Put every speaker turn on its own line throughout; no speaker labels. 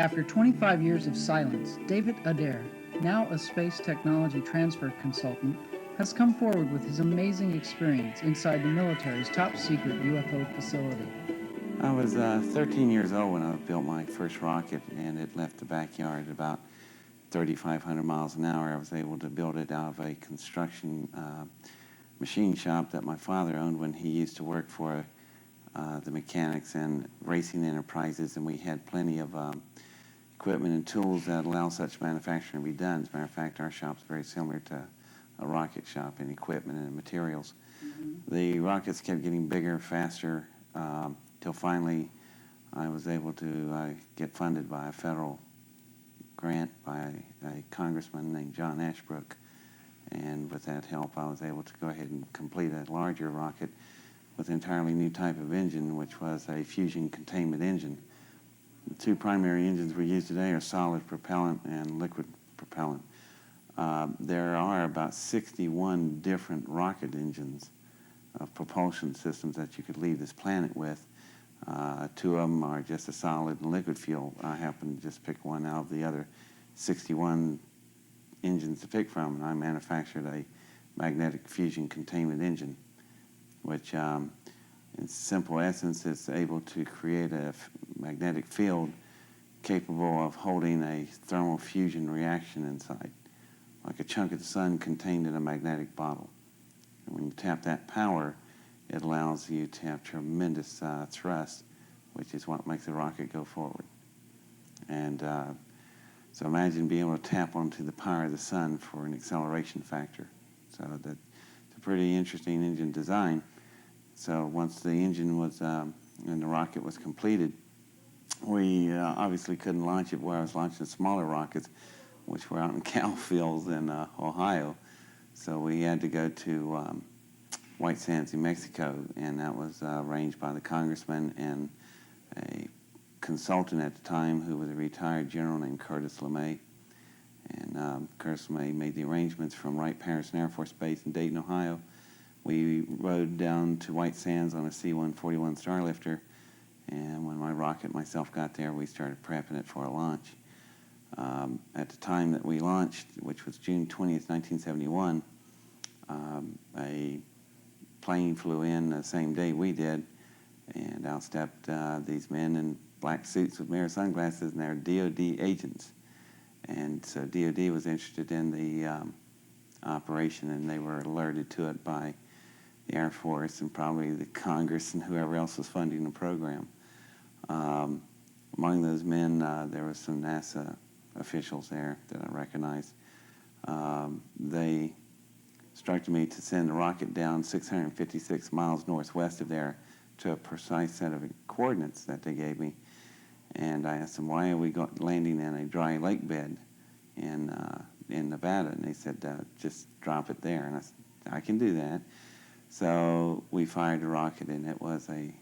After 25 years of silence, David Adair, now a space technology transfer consultant, has come forward with his amazing experience inside the military's top-secret UFO facility.
I was 13 years old when I built my first rocket, and it left the backyard at about 3,500 miles an hour. I was able to build it out of a construction machine shop that my father owned when he used to work for the mechanics and racing enterprises, and we had plenty of equipment and tools that allow such manufacturing to be done. As a matter of fact, our shop's very similar to a rocket shop in equipment and materials. The rockets kept getting bigger, faster, till finally I was able to get funded by a federal grant by a congressman named John Ashbrook. And with that help, I was able to go ahead and complete a larger rocket with an entirely new type of engine, which was a fusion containment engine. The two primary engines we use today are solid propellant and liquid propellant. There are about 61 different rocket engines of propulsion systems that you could leave this planet with. Two of them are just a solid and liquid fuel. I happen to just pick one out of the other 61 engines to pick from, and I manufactured a magnetic fusion containment engine, which in simple essence is able to create a magnetic field capable of holding a thermal fusion reaction inside, like a chunk of the sun contained in a magnetic bottle. And when you tap that power, it allows you to have tremendous thrust, which is what makes the rocket go forward. And so imagine being able to tap onto the power of the sun for an acceleration factor. So that's a pretty interesting engine design. So once the engine was and the rocket was completed, we obviously couldn't launch it where I was launching smaller rockets, which were out in cow fields in Ohio. So we had to go to White Sands, New Mexico, and that was arranged by the congressman and a consultant at the time who was a retired general named Curtis Lemay. And Curtis Lemay made the arrangements from Wright-Patterson Air Force Base in Dayton, Ohio. We rode down to White Sands on a C-141 Starlifter, and when my rocket myself got there, we started prepping it for a launch. At the time that we launched, which was June 20th, 1971, a plane flew in the same day we did, and out stepped these men in black suits with mirror sunglasses, and they're DOD agents. And so DOD was interested in the operation, and they were alerted to it by the Air Force and probably the Congress and whoever else was funding the program. Among those men, there was some NASA officials there that I recognized. They instructed me to send the rocket down 656 miles northwest of there to a precise set of coordinates that they gave me. And I asked them, why are we landing in a dry lake bed in Nevada? And they said, just drop it there. And I said, I can do that. So we fired the rocket, and it was a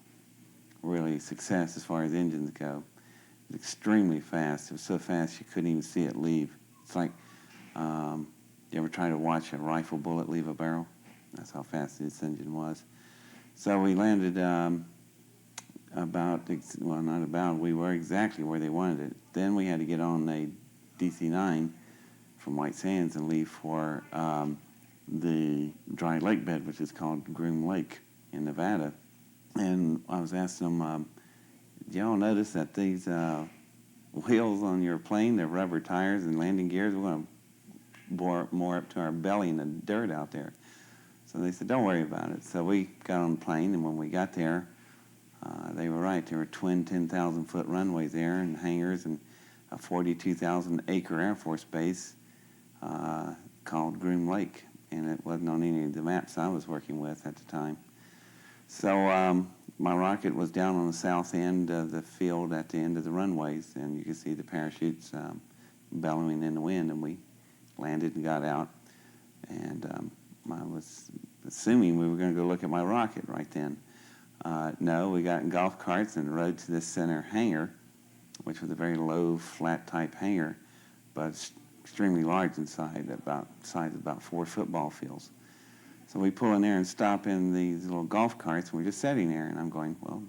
really success as far as engines go. It was extremely fast. It was so fast you couldn't even see it leave. It's like, you ever try to watch a rifle bullet leave a barrel? That's how fast this engine was. So we landed we were exactly where they wanted it. Then we had to get on a DC-9 from White Sands and leave for the dry lake bed, which is called Groom Lake in Nevada. And I was asking them, do y'all notice that these wheels on your plane, they're rubber tires and landing gears, we're going to bore more up to our belly in the dirt out there. So they said, don't worry about it. So we got on the plane, and when we got there, they were right. There were twin 10,000-foot runways there and hangars and a 42,000-acre Air Force base called Groom Lake, and it wasn't on any of the maps I was working with at the time. So my rocket was down on the south end of the field at the end of the runways, and you could see the parachutes bellowing in the wind, and we landed and got out. And I was assuming we were going to go look at my rocket right then. No, we got in golf carts and rode to this center hangar, which was a very low, flat-type hangar, but extremely large inside, size of about 4 football fields. So we pull in there and stop in these little golf carts, and we're just sitting there, and I'm going, well,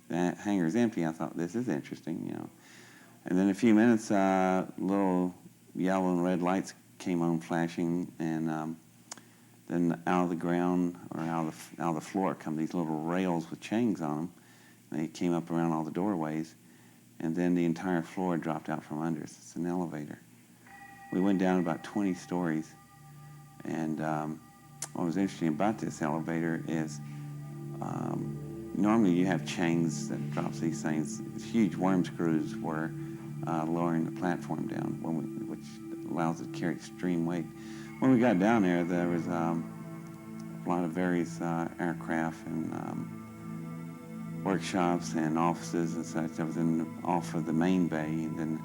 that hangar's empty. I thought, this is interesting, you know. And then in a few minutes, little yellow and red lights came on flashing, and then out of the ground, or out of the floor, come these little rails with chains on them. They came up around all the doorways, and then the entire floor dropped out from under us. It's an elevator. We went down about 20 stories, and what was interesting about this elevator is normally you have chains that drops these things. Huge worm screws were lowering the platform down, which allows it to carry extreme weight. When we got down there, there was a lot of various aircraft and workshops and offices and such. That was off of the main bay, and then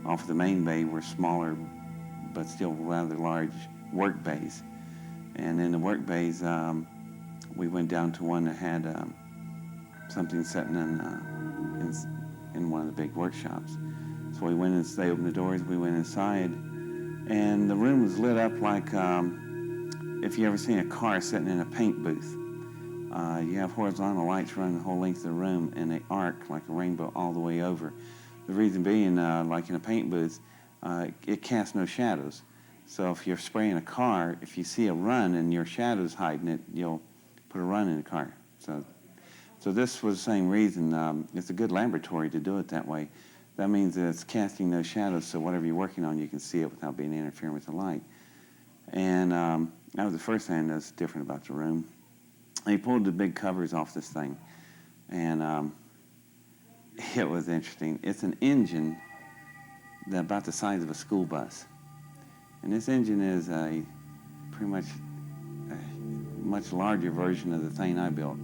off of the main bay were smaller but still rather large work bays. And in the work bays, we went down to one that had something sitting in one of the big workshops. So we went and they opened the doors, we went inside, and the room was lit up like if you ever seen a car sitting in a paint booth. You have horizontal lights running the whole length of the room, and they arc like a rainbow all the way over. The reason being, like in a paint booth, it casts no shadows. So if you're spraying a car, if you see a run and your shadow's hiding it, you'll put a run in the car. So this was the same reason. It's a good laboratory to do it that way. That means that it's casting no shadows, so whatever you're working on, you can see it without being interfering with the light. And that was the first thing that's different about the room. They pulled the big covers off this thing, and it was interesting. It's an engine that's about the size of a school bus. And this engine is pretty much a much larger version of the thing I built.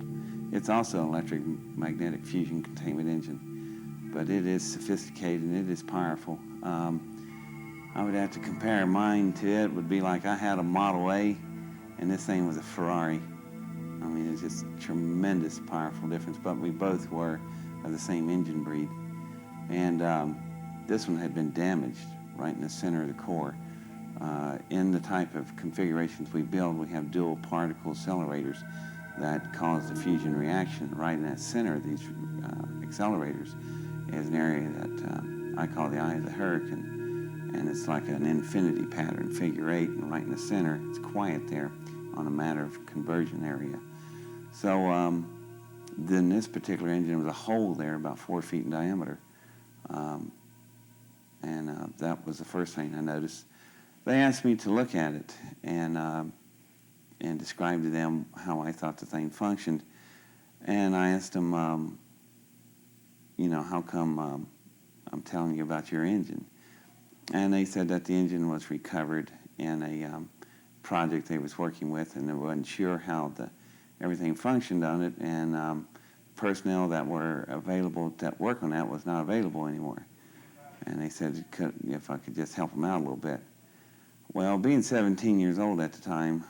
It's also an electromagnetic fusion containment engine, but it is sophisticated and it is powerful. I would have to compare mine to it. Would be like I had a Model A, and this thing was a Ferrari. I mean, it's just tremendous, powerful difference, but we both were of the same engine breed. And this one had been damaged right in the center of the core. In the type of configurations we build, we have dual particle accelerators that cause the fusion reaction. Right in that center of these accelerators is an area that I call the eye of the hurricane, and it's like an infinity pattern, figure 8, and right in the center, it's quiet there on a matter of conversion area. So then this particular engine was a hole there about 4 feet in diameter, and that was the first thing I noticed. They asked me to look at it and describe to them how I thought the thing functioned. And I asked them, how come I'm telling you about your engine? And they said that the engine was recovered in a project they was working with, and they weren't sure how everything functioned on it, and personnel that were available that work on that was not available anymore. And they said if I could just help them out a little bit. Well, being 17 years old at the time,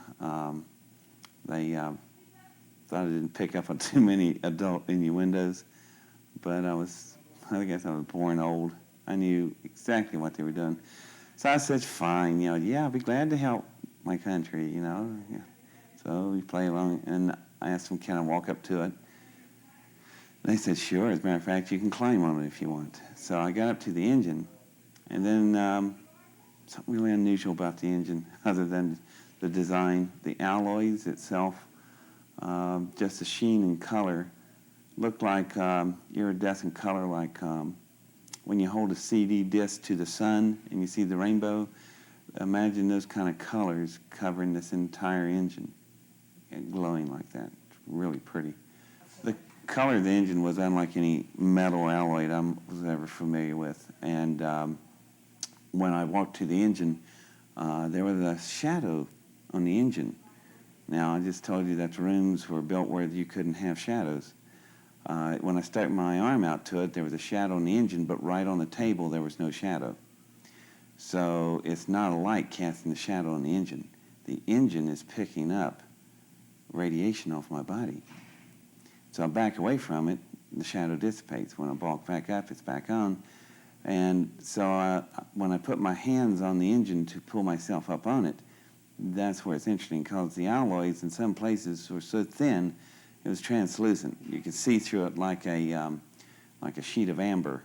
they thought I didn't pick up on too many adult innuendos, but I guess I was born old. I knew exactly what they were doing. So I said, fine, I'll be glad to help my country, Yeah. So we play along, and I asked them, can I walk up to it? They said, sure. As a matter of fact, you can climb on it if you want. So I got up to the engine, and then something really unusual about the engine, other than the design, the alloys itself, just the sheen and color, looked like iridescent color, like when you hold a CD disc to the sun and you see the rainbow. Imagine those kind of colors covering this entire engine and glowing like that. It's really pretty. The color of the engine was unlike any metal alloy I was ever familiar with. And when I walked to the engine, there was a shadow on the engine. Now, I just told you that the rooms were built where you couldn't have shadows. When I stuck my arm out to it, there was a shadow on the engine, but right on the table, there was no shadow. So it's not a light casting the shadow on the engine. The engine is picking up radiation off my body. So I back away from it, the shadow dissipates. When I bulk back up, it's back on. And so when I put my hands on the engine to pull myself up on it, that's where it's interesting, because the alloys in some places were so thin, it was translucent. You could see through it like a sheet of amber.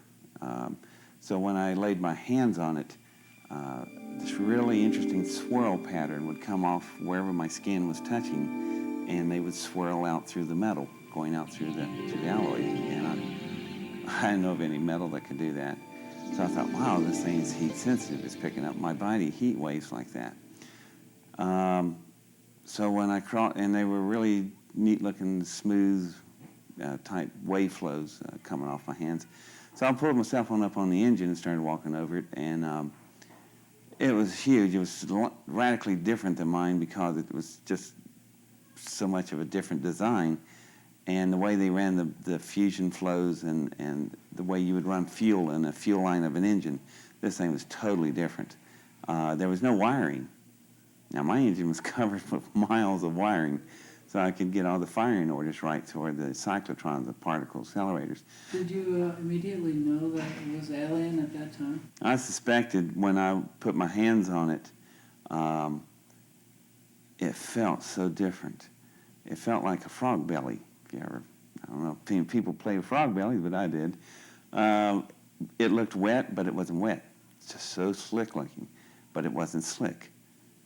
So when I laid my hands on it, this really interesting swirl pattern would come off wherever my skin was touching, and they would swirl out through the metal, going out through the alloy. And I didn't know of any metal that could do that. So I thought, wow, this thing is heat sensitive. It's picking up my body heat waves like that. So when I crawled, and they were really neat looking, smooth type wave flows coming off my hands. So I pulled my cell phone up on the engine and started walking over it, and it was huge. It was radically different than mine because it was just so much of a different design. And the way they ran the fusion flows and the way you would run fuel in a fuel line of an engine, this thing was totally different. There was no wiring. Now, my engine was covered with miles of wiring, so I could get all the firing orders right toward the cyclotrons, the particle accelerators.
Did you immediately know that it was alien at that time?
I suspected when I put my hands on it, it felt so different. It felt like a frog belly. If you ever, I don't know if people play with frog bellies, but I did. It looked wet, but it wasn't wet. It's just so slick looking, but it wasn't slick.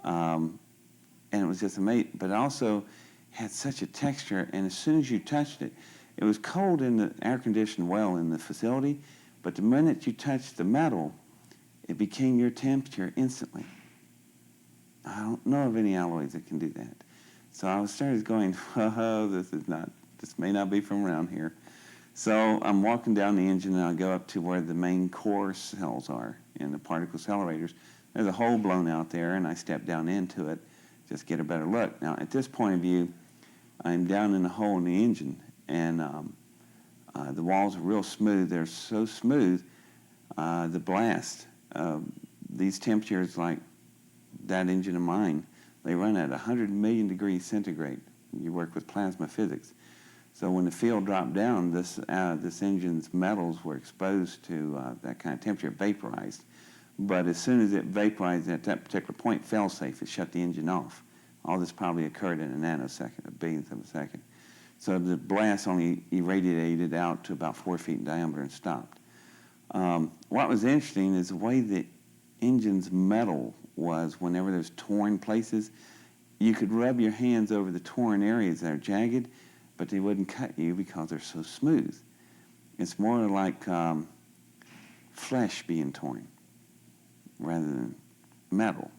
And it was just amazing. But it also had such a texture, and as soon as you touched it, it was cold in the air-conditioned well in the facility, but the minute you touched the metal, it became your temperature instantly. I don't know of any alloys that can do that. So I started going, oh, this may not be from around here. So I'm walking down the engine, and I go up to where the main core cells are in the particle accelerators. There's a hole blown out there, and I step down into it, just get a better look. Now, at this point of view, I'm down in the hole in the engine, and the walls are real smooth. They're so smooth, the blast, these temperatures like that engine of mine, they run at 100 million degrees centigrade. You work with plasma physics. So when the field dropped down, this engine's metals were exposed to that kind of temperature, vaporized. But as soon as it vaporized at that particular point, fail-safe, it shut the engine off. All this probably occurred in a nanosecond, a billionth of a second. So the blast only irradiated out to about 4 feet in diameter and stopped. What was interesting is the way the engine's metal was whenever there's torn places, you could rub your hands over the torn areas that are jagged, but they wouldn't cut you because they're so smooth. It's more like flesh being torn rather than metal.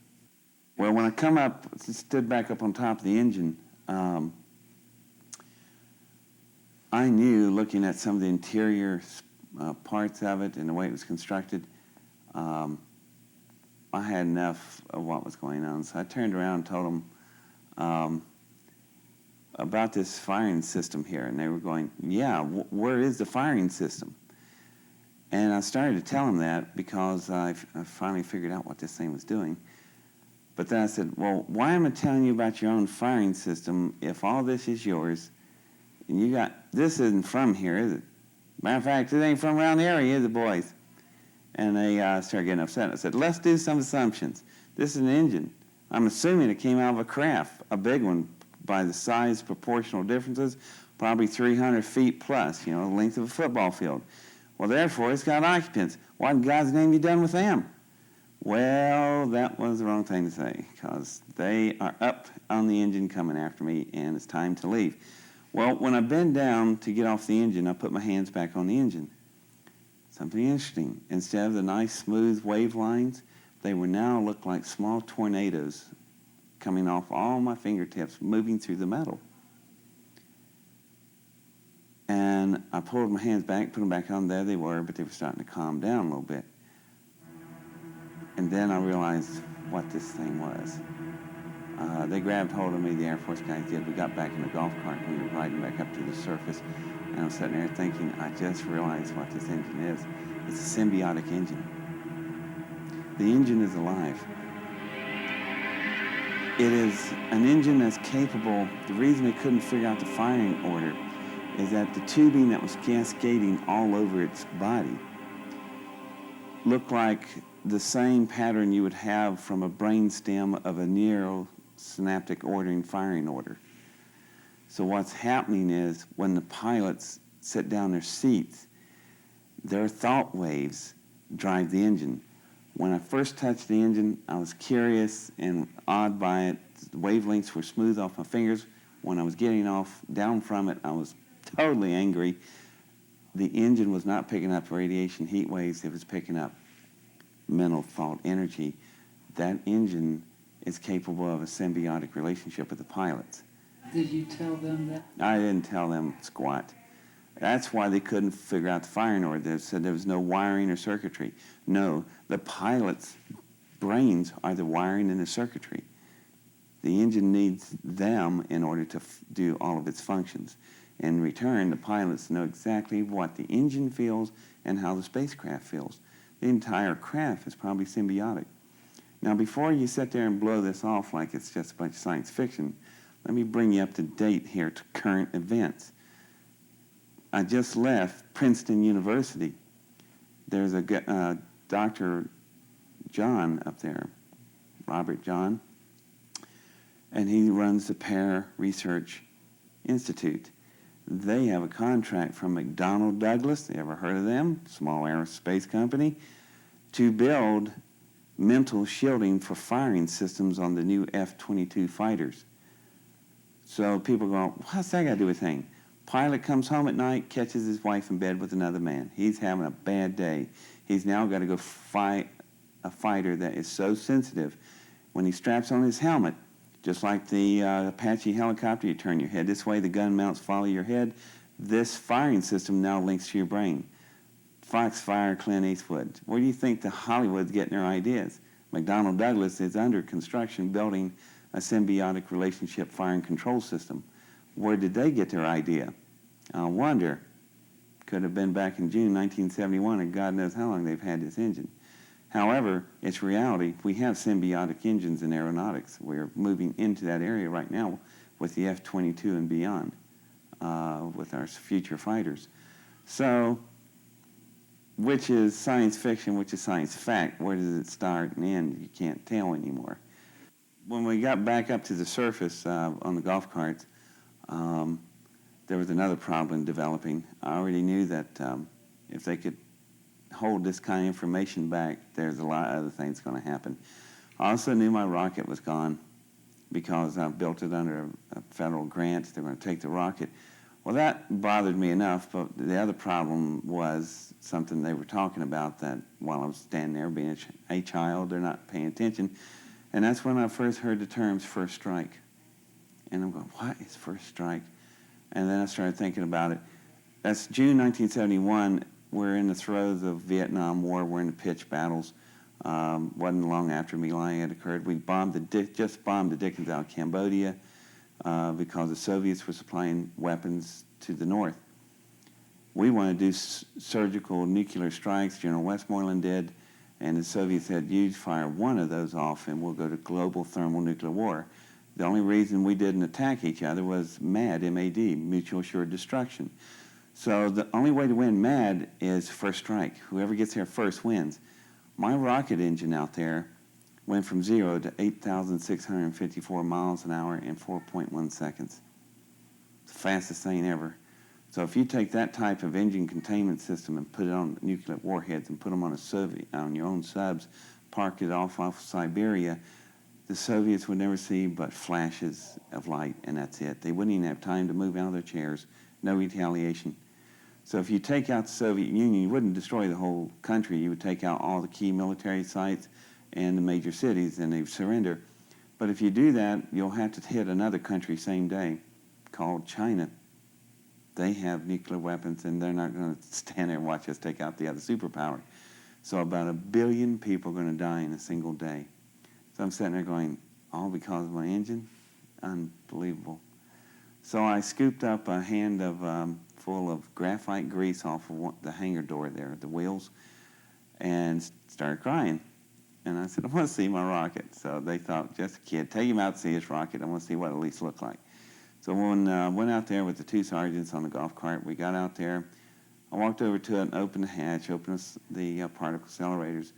Well, when I come up, stood back up on top of the engine, I knew, looking at some of the interior parts of it and the way it was constructed, I had enough of what was going on. So I turned around and told them about this firing system here. And they were going, yeah, where is the firing system? And I started to tell them that because I finally figured out what this thing was doing. But then I said, well, why am I telling you about your own firing system if all this is yours and you got, this isn't from here, is it? Matter of fact, it ain't from around the area, is it, boys? And they started getting upset. I said, let's do some assumptions. This is an engine. I'm assuming it came out of a craft, a big one, by the size proportional differences, probably 300 feet plus, the length of a football field. Well, therefore, it's got occupants. What in God's name have you done with them? Well, that was the wrong thing to say, because they are up on the engine coming after me, and it's time to leave. Well, when I bend down to get off the engine, I put my hands back on the engine. Something interesting. Instead of the nice, smooth wave lines, they were now look like small tornadoes coming off all my fingertips, moving through the metal. And I pulled my hands back, put them back on. There they were, but they were starting to calm down a little bit. And then I realized what this thing was. They grabbed hold of me, the Air Force guys did. We got back in the golf cart, and we were riding back up to the surface. And I was sitting there thinking, I just realized what this engine is. It's a symbiotic engine. The engine is alive. It is an engine that's capable. The reason they couldn't figure out the firing order is that the tubing that was cascading all over its body looked like the same pattern you would have from a brainstem of a neurosynaptic ordering firing order. So what's happening is when the pilots sit down in their seats, their thought waves drive the engine. When I first touched the engine, I was curious and awed by it. The wavelengths were smooth off my fingers. When I was getting off down from it, I was totally angry. The engine was not picking up radiation heat waves. It was picking up mental thought energy. That engine is capable of a symbiotic relationship with the pilots.
Did you tell them that?
I didn't tell them squat. That's why they couldn't figure out the firing order. They said there was no wiring or circuitry. No, the pilots' brains are the wiring and the circuitry. The engine needs them in order to do all of its functions. In return, the pilots know exactly what the engine feels and how the spacecraft feels. The entire craft is probably symbiotic. Now, before you sit there and blow this off like it's just a bunch of science fiction, let me bring you up to date here to current events. I just left Princeton University. There's a Dr. John up there, Robert John, and he runs the Pear Research Institute. They have a contract from McDonnell Douglas, you ever heard of them? Small aerospace company, to build mental shielding for firing systems on the new F-22 fighters. So people go, what's that got to do with anything? Pilot comes home at night, catches his wife in bed with another man. He's having a bad day. He's now got to go fight a fighter that is so sensitive. When he straps on his helmet, just like the Apache helicopter, you turn your head this way, the gun mounts follow your head. This firing system now links to your brain. Foxfire, Clint Eastwood. Where do you think the Hollywood's getting their ideas? McDonnell Douglas is under construction building a symbiotic relationship firing control system. Where did they get their idea? I wonder. Could have been back in June 1971, and God knows how long they've had this engine. However, it's reality. We have symbiotic engines in aeronautics. We're moving into that area right now with the F-22 and beyond, with our future fighters. So, which is science fiction, which is science fact? Where does it start and end? You can't tell anymore. When we got back up to the surface on the golf carts, there was another problem developing. I already knew that if they could hold this kind of information back, there's a lot of other things going to happen. I also knew my rocket was gone because I built it under a federal grant. They're going to take the rocket. Well, that bothered me enough, but the other problem was something they were talking about that while I was standing there being a child, they're not paying attention. And that's when I first heard the terms first strike. And I'm going, what is first strike? And then I started thinking about it. That's June 1971. We're in the throes of Vietnam War. We're in the pitched battles. Wasn't long after My Lai had occurred. We just bombed the dickens out of Cambodia because the Soviets were supplying weapons to the north. We want to do surgical nuclear strikes. General Westmoreland did. And the Soviets said, you fire one of those off and we'll go to global thermal nuclear war. The only reason we didn't attack each other was MAD, M-A-D, mutual assured destruction. So the only way to win MAD is first strike. Whoever gets there first wins. My rocket engine out there went from 0 to 8,654 miles an hour in 4.1 seconds. It's the fastest thing ever. So if you take that type of engine containment system and put it on nuclear warheads and put them on your own subs, park it off Siberia, the Soviets would never see but flashes of light, and that's it. They wouldn't even have time to move out of their chairs. No retaliation. So if you take out the Soviet Union, you wouldn't destroy the whole country. You would take out all the key military sites and the major cities, and they'd surrender. But if you do that, you'll have to hit another country same day called China. They have nuclear weapons, and they're not going to stand there and watch us take out the other superpower. So about 1 billion people are going to die in a single day. So I'm sitting there going, all because of my engine? Unbelievable. So I scooped up a hand full of graphite grease off of the hangar door there, the wheels, and started crying. And I said, I want to see my rocket. So they thought, just a kid, take him out to see his rocket. I want to see what it at least looked like. So when I went out there with the two sergeants on the golf cart, we got out there. I walked over to it and opened the hatch, opened the particle accelerators,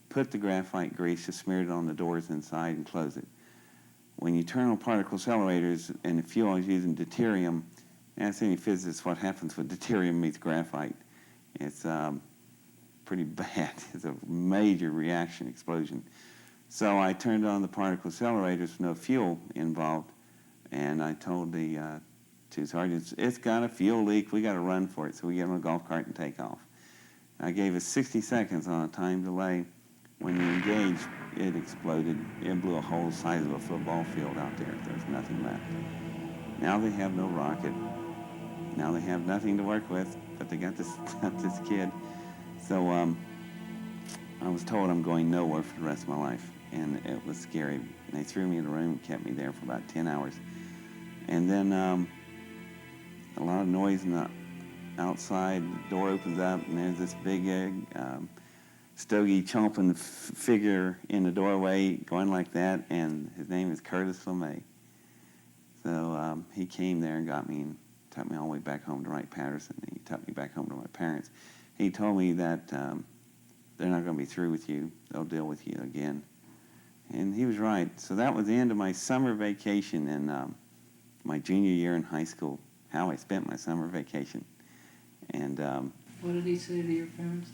put the graphite grease, just smeared it on the doors inside and closed it. When you turn on particle accelerators and the fuel is using deuterium, ask any physicist what happens when deuterium meets graphite. It's pretty bad. It's a major reaction explosion. So I turned on the particle accelerators with no fuel involved, and I told the two sergeants, it's got a fuel leak, we got to run for it. So we get on a golf cart and take off. I gave us 60 seconds on a time delay. When you engaged, it exploded. It blew a whole size of a football field out there. There was nothing left. Now they have no rocket. Now they have nothing to work with, but they got this kid. So I was told I'm going nowhere for the rest of my life, and it was scary. And they threw me in a room and kept me there for about 10 hours. And then a lot of noise in the outside. The door opens up, and there's this big stogie chomping figure in the doorway going like that, and his name is Curtis Lemay. So he came there and got me and took me all the way back home to Wright-Patterson. He took me back home to my parents. He told me that they're not going to be through with you. They'll deal with you again. And he was right. So that was the end of my summer vacation in my junior year in high school, how I spent my summer vacation. And
what did he say to your parents?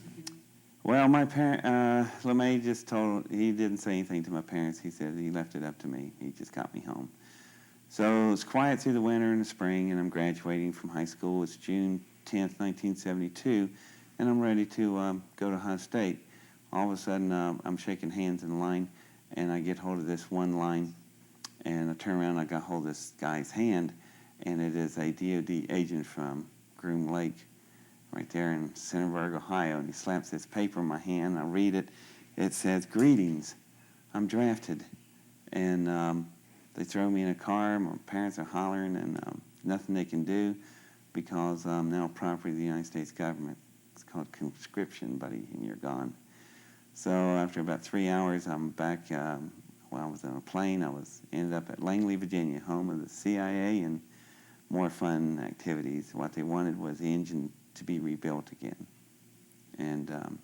well, my parent, Lemay just he didn't say anything to my parents. He said he left it up to me. He just got me home. So it was quiet through the winter and the spring, and I'm graduating from high school. It's June 10th, 1972, and I'm ready to go to Ohio State. All of a sudden, I'm shaking hands in line, and I get hold of this one line, and I turn around and I got hold of this guy's hand, and it is a DOD agent from Groom Lake, right there in Centerburg, Ohio, and he slaps this paper in my hand. I read it. It says, "Greetings, I'm drafted." And they throw me in a car. My parents are hollering, and nothing they can do because I'm now property of the United States government. It's called conscription, buddy, and you're gone. So after about 3 hours, I'm back. I was on a plane. Ended up at Langley, Virginia, home of the CIA and more fun activities. What they wanted was the engine to be rebuilt again. And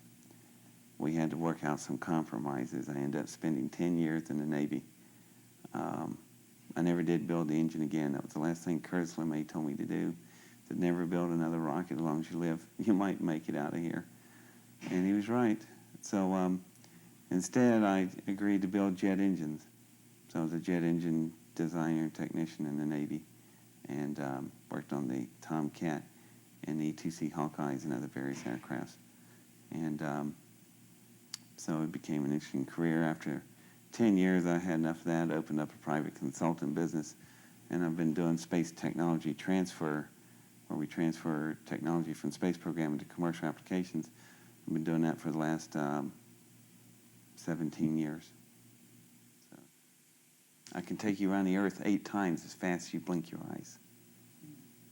we had to work out some compromises. I ended up spending 10 years in the Navy. I never did build the engine again. That was the last thing Curtis Lemay told me to do. He said, never build another rocket as long as you live. You might make it out of here. And he was right. So instead, I agreed to build jet engines. So I was a jet engine designer and technician in the Navy, and worked on the Tomcat and the E-2C Hawkeyes and other various aircrafts. And so it became an interesting career. After 10 years, I had enough of that, opened up a private consultant business, and I've been doing space technology transfer, where we transfer technology from space program into commercial applications. I've been doing that for the last 17 years. So I can take you around the Earth 8 times as fast as you blink your eyes.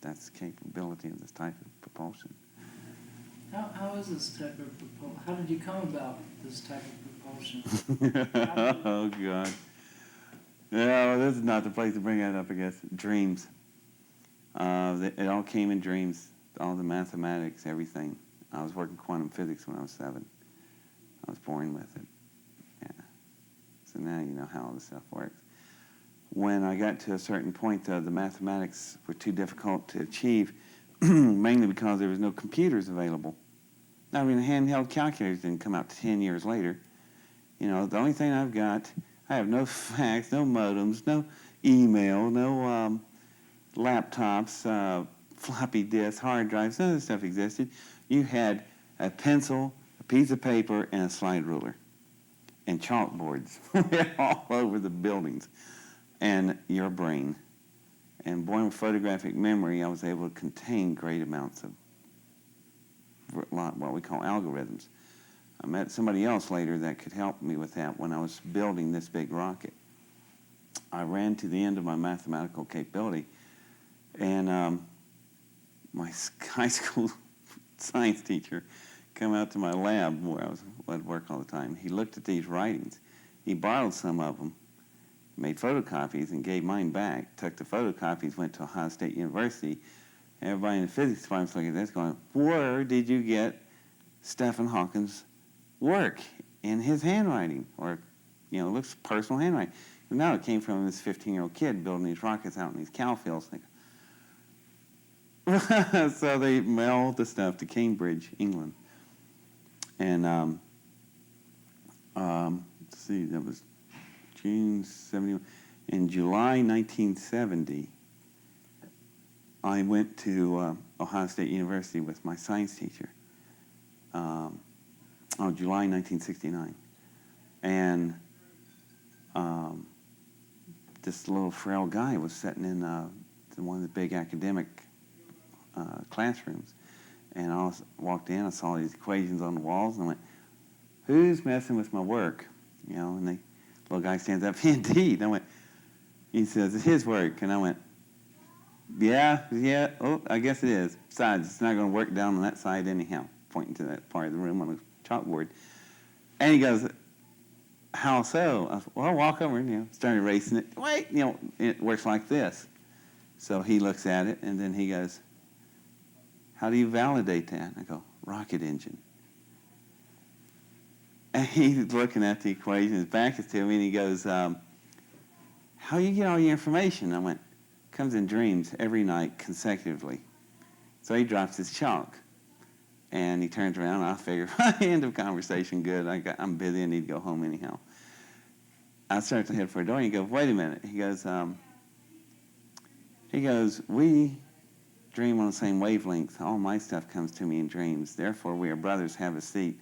That's the capability of this type of propulsion.
How is this type of propulsion? How did you come about this type of propulsion?
Oh, God. No, this is not the place to bring that up, I guess. Dreams. It all came in dreams. All the mathematics, everything. I was working quantum physics when I was 7. I was born with it. Yeah. So now you know how all this stuff works. When I got to a certain point, though, the mathematics were too difficult to achieve, mainly because there was no computers available. I mean, handheld calculators didn't come out 10 years later. You know, the only thing I've got, I have no fax, no modems, no email, no laptops, floppy disks, hard drives, none of this stuff existed. You had a pencil, a piece of paper, and a slide ruler, and chalkboards all over the buildings, and your brain. And born with photographic memory, I was able to contain great amounts of what we call algorithms. I met somebody else later that could help me with that when I was building this big rocket. I ran to the end of my mathematical capability, and my high school science teacher came out to my lab where I'd work all the time. He looked at these writings. He borrowed some of them, made photocopies, and gave mine back, took the photocopies, went to Ohio State University. Everybody in the physics department's looking at this going, where did you get Stephan Hawking's work in his handwriting? Or, you know, it looks personal handwriting. But now it came from this 15-year-old kid building these rockets out in these cow fields. So they mailed the stuff to Cambridge, England. And let's see, that was June 71. In July 1970, I went to Ohio State University with my science teacher. July 1969. And this little frail guy was sitting in one of the big academic classrooms. And I walked in, I saw these equations on the walls, and I went, "Who's messing with my work?" You know, and the little guy stands up, "Indeed." I went, he says, "It's his work." And I went, yeah, oh, I guess it is. Besides, it's not going to work down on that side anyhow, pointing to that part of the room on the chalkboard. And he goes, "How so?" I said, "Well, I'll walk over and, start erasing it. Wait, it works like this." So he looks at it, and then he goes, "How do you validate that?" I go, "Rocket engine." And he's looking at the equation, his back is to me, and he goes, "How do you get all your information?" I went, "Comes in dreams every night consecutively." So he drops his chalk, and he turns around, and I figure, end of conversation, good. I'm busy, I need to go home anyhow. I start to head for a door, and he goes, "Wait a minute." He goes, "We dream on the same wavelength. All my stuff comes to me in dreams. Therefore, we are brothers. Have a seat."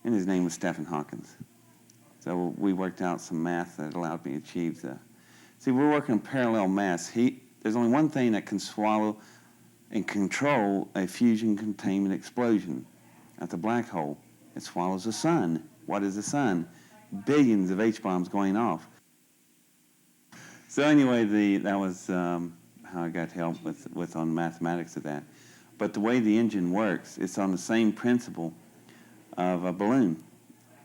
And his name was Stephan Hawking. So we worked out some math that allowed me to achieve the... See, we're working on parallel mass. There's only one thing that can swallow and control a fusion containment explosion. At the black hole, it swallows the sun. What is the sun? Billions of H-bombs going off. So anyway, that was how I got help with on mathematics of that. But the way the engine works, it's on the same principle of a balloon.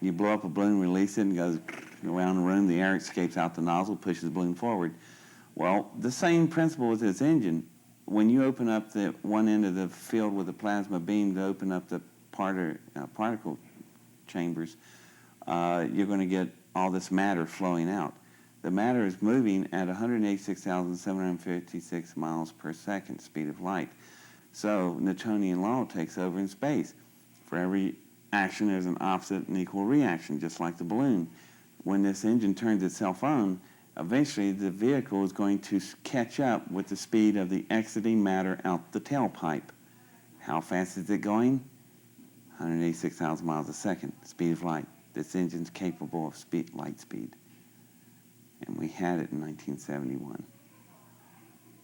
You blow up a balloon, release it, and it goes around the room. The air escapes out the nozzle, pushes the balloon forward. Well, the same principle with this engine. When you open up the one end of the field with a plasma beam to open up the particle chambers, you're going to get all this matter flowing out. The matter is moving at 186,756 miles per second, speed of light. So Newtonian law takes over in space. For every action, there's an opposite and equal reaction, just like the balloon. When this engine turns itself on, eventually the vehicle is going to catch up with the speed of the exiting matter out the tailpipe. How fast is it going? 186,000 miles a second, speed of light. This engine's capable of light speed. And we had it in 1971.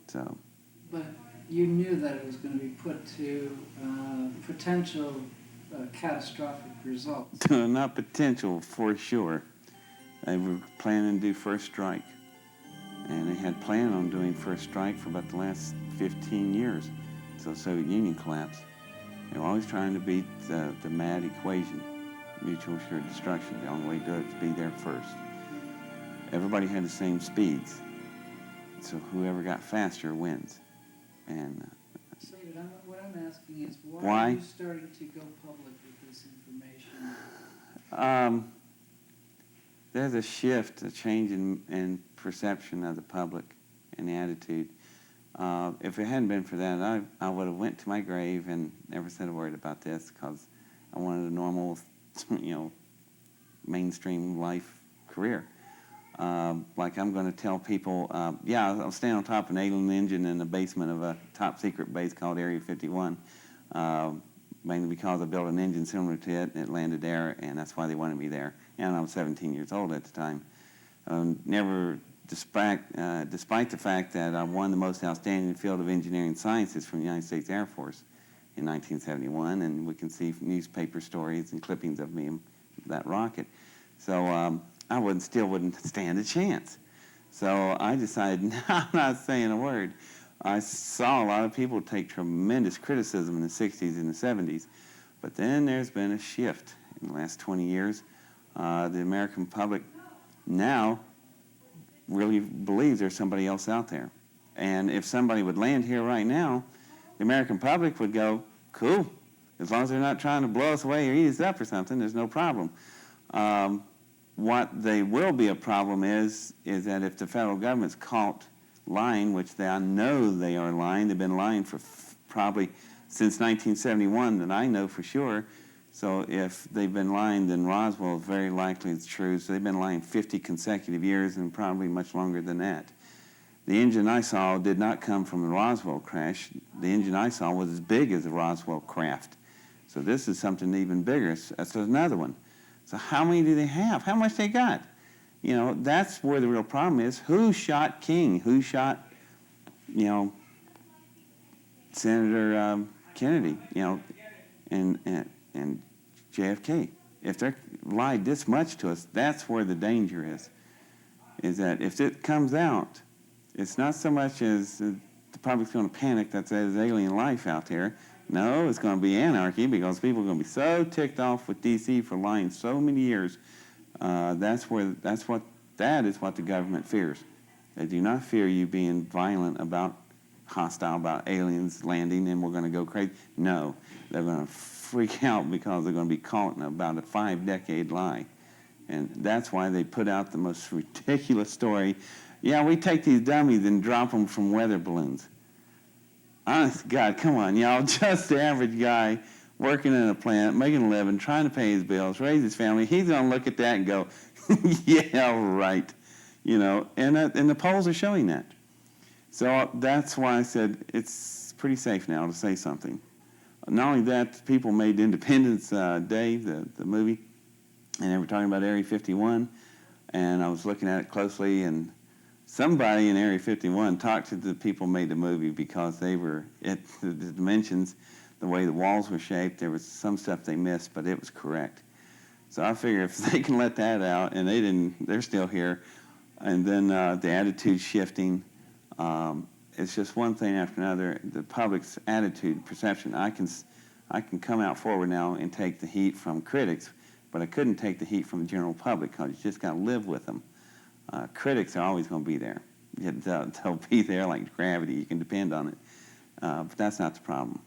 So.
But you knew that it was going to be put to potential catastrophic results.
Not potential, for sure. They were planning to do first strike. And they had planned on doing first strike for about the last 15 years until the Soviet Union collapsed. They were always trying to beat the mad equation, mutual assured destruction. The only way to do it is to be there first. Everybody had the same speeds, so whoever got faster wins. And
David, what I'm asking is, why are you starting to go public with this information?
There's a shift, a change in perception of the public and the attitude. If it hadn't been for that, I would have went to my grave and never said a word about this, because I wanted a normal, mainstream life career. Like I'm going to tell people, I'll stand on top of an alien engine in the basement of a top secret base called Area 51, mainly because I built an engine similar to it, and it landed there, and that's why they wanted me there. And I was 17 years old at the time. Despite the fact that I won the most outstanding field of engineering sciences from the United States Air Force in 1971, and we can see newspaper stories and clippings of me in that rocket. So I still wouldn't stand a chance. So I decided, no, I'm not saying a word. I saw a lot of people take tremendous criticism in the 60s and the 70s, but then there's been a shift in the last 20 years. The American public now really believes there's somebody else out there. And if somebody would land here right now, the American public would go, cool, as long as they're not trying to blow us away or eat us up or something, there's no problem. What they will be a problem is that if the federal government's caught lying, which I know they are lying, they've been lying for probably since 1971 that I know for sure, So if they've been lying, then Roswell is very likely it's true. So they've been lying 50 consecutive years and probably much longer than that. The engine I saw did not come from the Roswell crash. The engine I saw was as big as the Roswell craft. So this is something even bigger. So another one. So how many do they have? How much they got? You know, that's where the real problem is. Who shot King? Who shot, you know, Senator Kennedy, you know, and JFK? If they're lied this much to us, that's where the danger is that if it comes out, it's not so much as the public's going to panic that there's alien life out there. No, it's going to be anarchy because people are going to be so ticked off with D.C. for lying so many years. That is what the government fears. They do not fear you being violent hostile about aliens landing and we're going to go crazy. No, they're going to freak out because they're going to be caught in about a 5-decade lie. And that's why they put out the most ridiculous story. Yeah, we take these dummies and drop them from weather balloons. Honest to God, come on, y'all. Just the average guy working in a plant, making a living, trying to pay his bills, raise his family, he's going to look at that and go, yeah, right. You know, and the polls are showing that. So that's why I said it's pretty safe now to say something. Not only that, people made Independence Day, the movie, and they were talking about Area 51, and I was looking at it closely, and somebody in Area 51 talked to the people who made the movie because they were, the dimensions, the way the walls were shaped, there was some stuff they missed, but it was correct. So I figure if they can let that out, and they're still here, and then the attitude shifting, it's just one thing after another. The public's attitude, perception, I can come out forward now and take the heat from critics, but I couldn't take the heat from the general public because you just got to live with them. Critics are always going to be there. They'll be there like gravity. You can depend on it. But that's not the problem.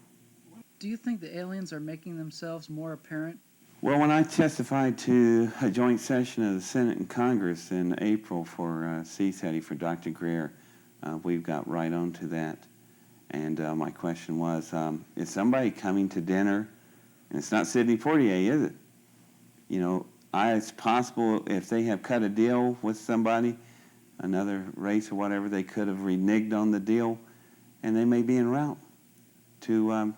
Do you think the aliens are making themselves more apparent?
Well, when I testified to a joint session of the Senate and Congress in April for CSETI for Dr. Greer, we've got right on to that. And my question was, is somebody coming to dinner? And it's not Sidney Poitier, is it? You know, it's possible if they have cut a deal with somebody, another race or whatever, they could have reneged on the deal, and they may be en route to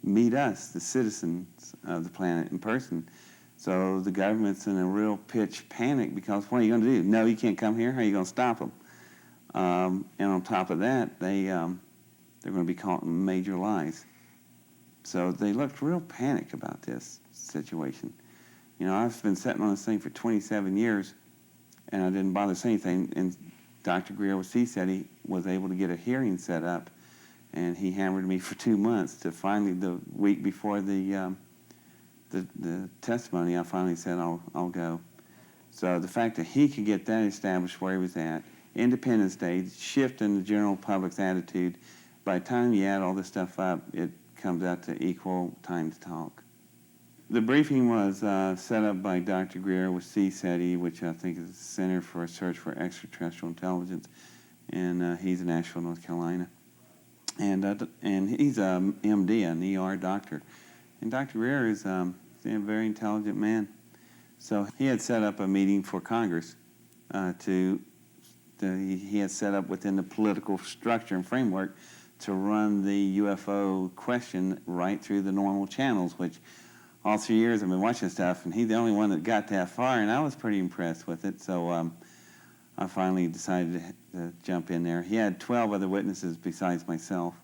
meet us, the citizens of the planet, in person. So the government's in a real pitch panic because what are you going to do? No, you can't come here. How are you going to stop them? And on top of that, they're going to be caught in major lies. So they looked real panicked about this situation. You know, I've been sitting on this thing for 27 years, and I didn't bother saying anything. And Dr. Greer with CSETI was able to get a hearing set up, and he hammered me for 2 months to finally, the week before the testimony, I finally said, I'll go. So the fact that he could get that established where he was at, Independence Day, shift in the general public's attitude, by the time you add all this stuff up, it comes out to equal time to talk. The briefing was set up by Dr. Greer with CSETI, which I think is the Center for Research for Extraterrestrial Intelligence, and he's in Asheville, North Carolina. And he's a MD, an ER doctor. And Dr. Greer is a very intelligent man. So he had set up a meeting for Congress he had set up within the political structure and framework to run the UFO question right through the normal channels, which all 3 years I've been watching stuff, and he's the only one that got that far, and I was pretty impressed with it. So I finally decided to jump in there. He had 12 other witnesses besides myself,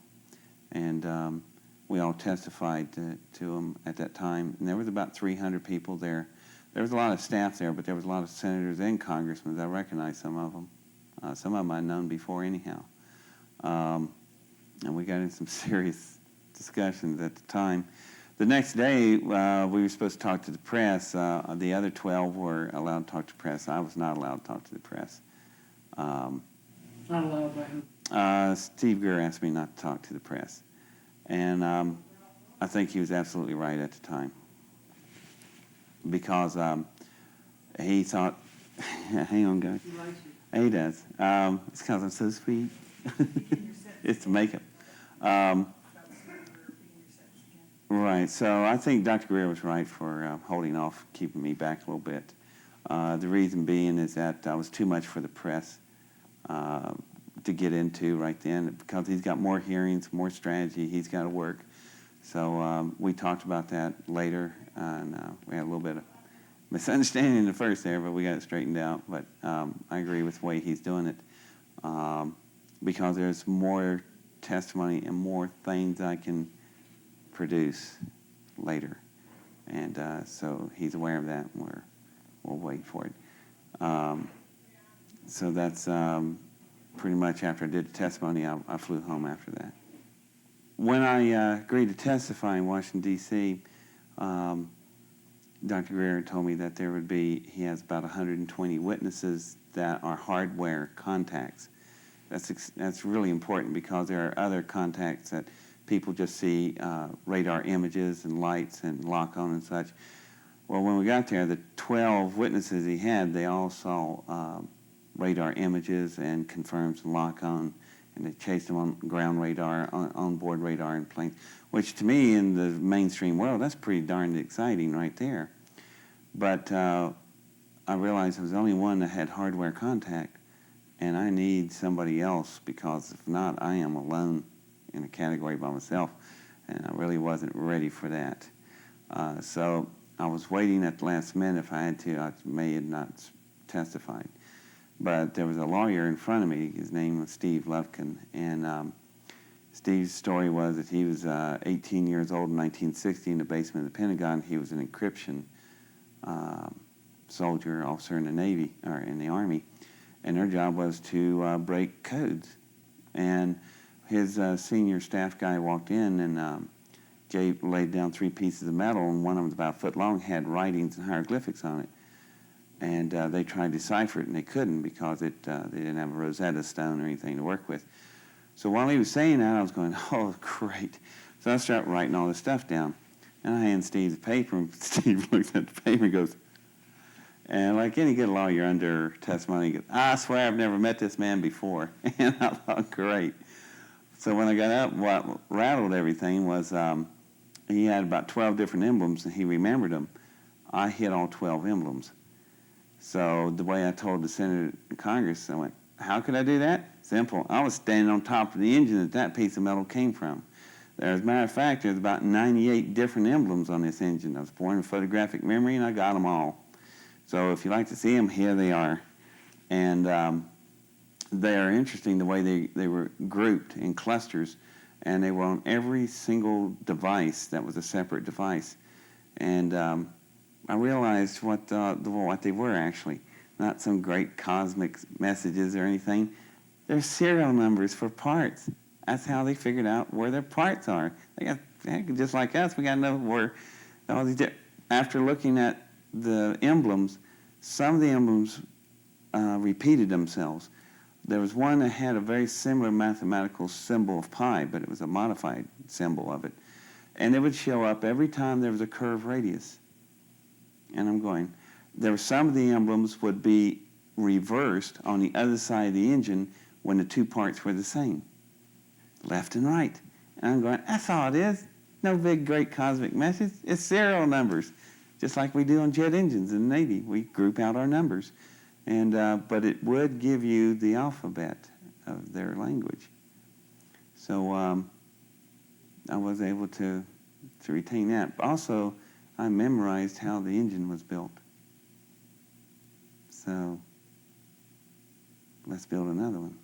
and we all testified to him at that time. And there was about 300 people there. There was a lot of staff there, but there was a lot of senators and congressmen. I recognized some of them. Some of them I'd known before anyhow. And we got in some serious discussions at the time. The next day, we were supposed to talk to the press. The other 12 were allowed to talk to the press. I was not allowed to talk to the press.
Not allowed by who?
Steve Greer asked me not to talk to the press. And I think he was absolutely right at the time. Because he thought, hang on, guys.
He likes you.
He does. It's because I'm so sweet. It's the makeup. Right. So I think Dr. Greer was right for holding off, keeping me back a little bit. The reason being is that I was too much for the press to get into right then, because he's got more hearings, more strategy he's got to work. So we talked about that later, and we had a little bit of misunderstanding in the first there, but we got it straightened out. But I agree with the way he's doing it, because there's more testimony and more things I can produce later. And so he's aware of that, and we'll wait for it. So that's pretty much after I did the testimony, I flew home after that. When I agreed to testify in Washington, D.C., Dr. Greer told me that he has about 120 witnesses that are hardware contacts. That's really important, because there are other contacts that people just see radar images and lights and lock on and such. Well, when we got there, the 12 witnesses he had, they all saw radar images and confirms and lock on, and they chased them on ground radar, on-board radar in planes, which to me in the mainstream world, that's pretty darn exciting right there. But I realized I was the only one that had hardware contact, and I need somebody else, because if not, I am alone in a category by myself, and I really wasn't ready for that. So I was waiting at the last minute. If I had to, I may have not testified. But there was a lawyer in front of me. His name was Steve Lufkin, and Steve's story was that he was 18 years old in 1960 in the basement of the Pentagon. He was an encryption soldier, officer in the Navy, or in the Army, and their job was to break codes. And his senior staff guy walked in, and Jay laid down 3 pieces of metal, and one of them was about a foot long, had writings and hieroglyphics on it. And they tried to decipher it, and they couldn't, because they didn't have a Rosetta Stone or anything to work with. So while he was saying that, I was going, oh, great. So I start writing all this stuff down. And I hand Steve the paper, and Steve looks at the paper and goes, and like any good lawyer under testimony, he goes, I swear I've never met this man before. And I thought, great. So when I got up, what rattled everything was he had about 12 different emblems, and he remembered them. I hit all 12 emblems. So the way I told the Senator in Congress, I went, how could I do that? Simple. I was standing on top of the engine that piece of metal came from. As a matter of fact, there's about 98 different emblems on this engine. I was born with photographic memory, and I got them all. So if you like to see them, here they are. And they are interesting the way they were grouped in clusters, and they were on every single device that was a separate device. And I realized what they were actually. Not some great cosmic messages or anything. They're serial numbers for parts. That's how they figured out where their parts are. Just like us, we got to know where all these. After looking at the emblems, some of the emblems repeated themselves. There was one that had a very similar mathematical symbol of pi, but it was a modified symbol of it. And it would show up every time there was a curved radius. And I'm going, there were some of the emblems would be reversed on the other side of the engine when the 2 parts were the same, left and right. And I'm going, that's all it is. No big, great cosmic message. It's serial numbers, just like we do on jet engines in the Navy. We group out our numbers. And but it would give you the alphabet of their language. So I was able to retain that. Also, I memorized how the engine was built. So let's build another one.